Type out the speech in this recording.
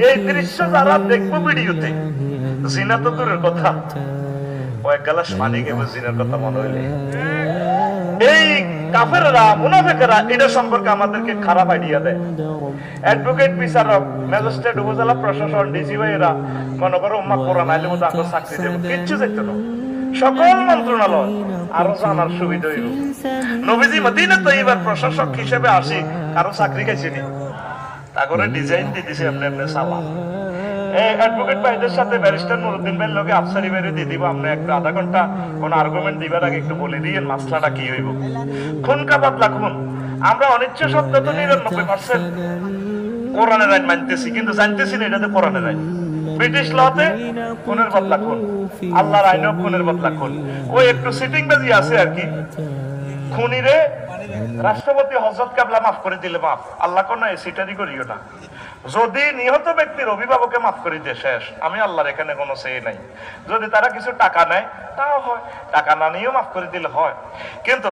এই দৃশ্য যারা দেখবো ভিডিওতে, জিনা তো দূরের কথা, কয়েক গ্লাস পানি খেয়ে জিনার কথা মনে হইলে এই কাফেররা মুনাফিকরা এটা সম্পর্কে আমাদেরকে খারাপ আইডিয়া দেয়। অ্যাডভোকেট, বিচারক, ম্যাজিস্ট্রেট, উপজেলা প্রশাসন, ডিসি ভাইরা মনে করো উম্মা কোরআন আইলে মতো আপনার চাকরি দেবো, কিচ্ছু দেখতো না। সকল মন্ত্রণালয় আরো জানার সুবিধা হইল। নবীজি মদিনা তৈবার প্রশাসক হিসেবে আসি, কারো চাকরি খাইছিনি, তারপরে ডিজাইন দিয়ে দিছে এমনি এমনি সালাম। এই অ্যাডভোকেট ভাইদের সাথে ব্যারিস্টার নুরুদ্দিন ভাইয়ের লগে আফসারি বাইরে দিয়ে দিব, আপনি একটু আধা ঘন্টা কোন আর্গুমেন্ট দিবার আগে একটু বলে দিয়েন মাসলাটা কি হইব। খুন কা বদলা খুন, আমরা অনিচ্ছা শব্দ তো 99% কোরআনের আইন মানতেছি, কিন্তু জানতেছি না এটাতে কোরআনের আইন। ব্রিটিশ লতে খুনের বদলা খুন, আল্লাহর আইনেও খুনের বদলা খুন। ওই একটু সিটিং বাজি আছে আর কি। খুনিরে রাষ্ট্রপতি হযরত কাবলা মাফ করে দিলে মাফ, আল্লাহ কোন সিটারি করিও না। যদি নিহত ব্যক্তির অভিভাবককে মাফ করে দিয়ে শেষ, আমি আল্লাহর এখানে কোনো সে নাই। যদি তারা কিছু টাকা নেয় তাও হয়, টাকা না নিয়েও মাফ করে দিলে হয়। কিন্তু